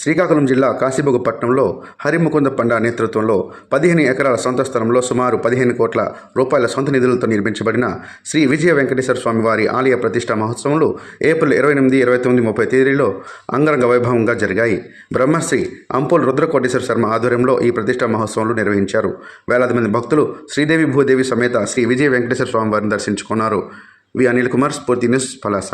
శ్రీకాకుళం జిల్లా కాశీబుగ్గపట్నంలో హరిముకుంద పండా నేతృత్వంలో 15 ఎకరాల సొంత స్థలంలో సుమారు 15 కోట్ల రూపాయల సొంత నిధులతో నిర్మించబడిన శ్రీ విజయ వెంకటేశ్వర స్వామి వారి ఆలయ ప్రతిష్టా మహోత్సవంలో ఏప్రిల్ 28, 29, 30 తేదీల్లో అంగరంగ వైభవంగా జరిగాయి. బ్రహ్మశ్రీ అంపోల్ రుద్రకోటేశ్వర శర్మ ఆధ్వర్యంలో ఈ ప్రతిష్టా మహోత్సవంలో నిర్వహించారు. వేలాది మంది భక్తులు శ్రీదేవి భూదేవి సమేత శ్రీ విజయ వెంకటేశ్వర స్వామి వారిని దర్శించుకున్నారు. వి అనిల్ కుమార్, స్ఫూర్తి న్యూస్, పలాస.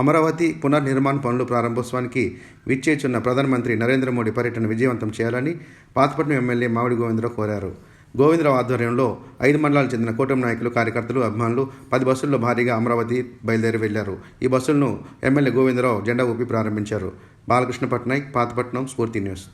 అమరావతి పునర్నిర్మాణ పనుల ప్రారంభోత్సవానికి విచ్చేచున్న ప్రధానమంత్రి నరేంద్ర మోడీ పర్యటన విజయవంతం చేయాలని పాతపట్నం ఎమ్మెల్యే మామిడి గోవిందరావు కోరారు. గోవిందరావు ఆధ్వర్యంలో 5 మండలాలకు చెందిన కూటమి నాయకులు, కార్యకర్తలు, అభిమానులు 10 బస్సుల్లో భారీగా అమరావతి బయలుదేరి వెళ్లారు. ఈ బస్సులను ఎమ్మెల్యే గోవిందరావు జెండా ఊపి ప్రారంభించారు. బాలకృష్ణ పట్నాయక్, పాతపట్నం, స్ఫూర్తి న్యూస్.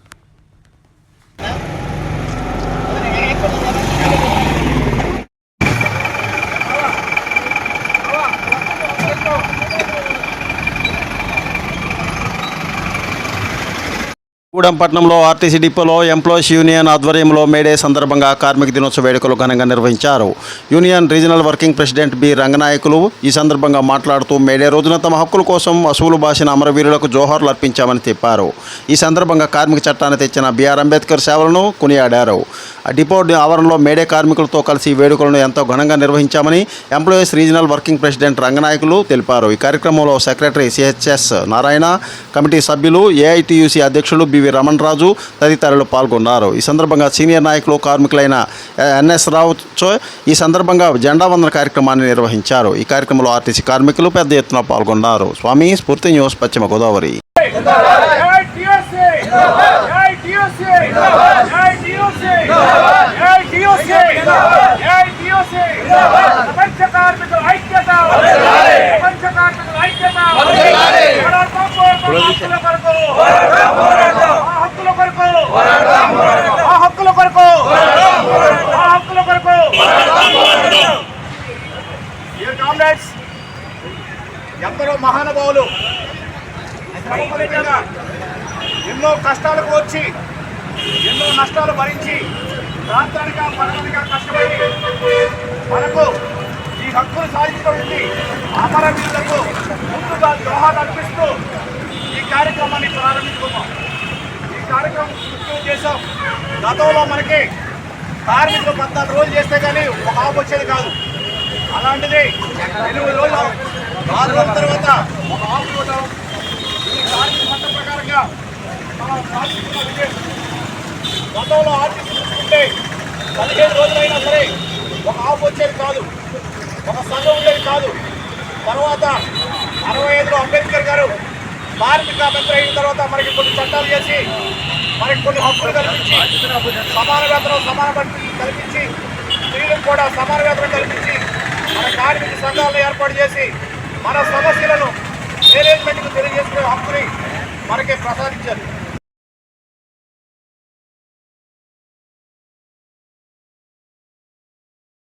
గూడెంపట్నంలో ఆర్టీసీ డిపోలో ఎంప్లాయీస్ యూనియన్ ఆధ్వర్యంలో మేడే సందర్భంగా కార్మిక దినోత్సవ వేడుకలు ఘనంగా నిర్వహించారు. Union regional working president B Ranganayakulu ఈ సందర్భంగా మాట్లాడుతూ మేడే రోజున తమ హక్కుల కోసం అసువులు బాసిన అమరవీరులకు జోహార్లు అర్పించామని చెప్పారు. ఈ సందర్భంగా కార్మిక చట్టాన్ని తెచ్చిన బిఆర్ అంబేద్కర్ సేవలను కొనియాడారు. డిపో ఆవరణలో మేడే కార్మికులతో కలిసి వేడుకలను ఎంతో ఘనంగా నిర్వహించామని employees regional working president Ranganayakulu తెలిపారు. ఈ కార్యక్రమంలో సెక్రటరీ సిహెచ్ఎస్ నారాయణ, కమిటీ సభ్యులు, ఏఐటీయూసీ అధ్యక్షులు బివి రమణరాజు తదితరులు పాల్గొన్నారు. ఈ సందర్భంగా సీనియర్ నాయకులు, కార్మికులైన ఎన్ఎస్ రావు ఈ సందర్భంగా జెండా వందన కార్యక్రమాన్ని నిర్వహించారు. ఈ కార్యక్రమంలో ఆర్టీసీ కార్మికులు పెద్ద ఎత్తున పాల్గొన్నారు. స్వామి, స్ఫూర్తి న్యూస్, పశ్చిమ గోదావరి. జై టిఓసి జై టిఓసి జై టిఓసి జై టిఓసి ప్రపంచ కార్మికుల ఐక్యత ప్రపంచ కార్మికుల ఐక్యత హక్కుల కొరకు ఆ హక్కుల కొరకు ఆ హక్కుల కొరకు డియర్ కామ్రేడ్స్, ఎందరో మహానుభావులు శ్రమఫలితంగా ఎన్నో కష్టాలకు వచ్చి ఎన్నో నష్టాలు భరించి ప్రాంతానిగా పరమనిగా కష్టపడి మనకు ఈ హక్కులు సాధించడానికి అమరవీరులకు ముందుగా దోహాలు అర్పిస్తూ ఈ కార్యక్రమాన్ని ప్రారంభించుకున్నాం. ఈ కార్యక్రమం పూర్తి చేశాం. గతంలో మనకి కార్మికులు 14 రోజులు చేస్తే కానీ ఒక ఆపు వచ్చేది కాదు. అలాంటిది 8 రోజులు 6 రోజుల తర్వాత ఒక ఆపు ఇవ్వడం ఈ కార్మిక చట్టం ప్రకారంగా మనం సాధిస్తున్న విజయం. గతంలో ఆర్టీసీ చూసుకుంటే 15 రోజులైనా సరే ఒక ఆపు వచ్చేది కాదు, ఒక సంఘం ఉండేది కాదు. తర్వాత 65లో అంబేద్కర్ గారు కార్మిక మంత్రి అయిన తర్వాత మనకి కొన్ని చట్టాలు చేసి మనకి కొన్ని హక్కులు కల్పించి సమాన వేతనం సమాన బడ్జెట్ కల్పించి స్త్రీలకు కూడా సమాన వేతనం కల్పించి మన కార్మిక సంఘాలను ఏర్పాటు చేసి మన సమస్యలను మేనేజ్మెంట్కు తెలియజేసుకునే హక్కుని మనకి ప్రసాదించారు.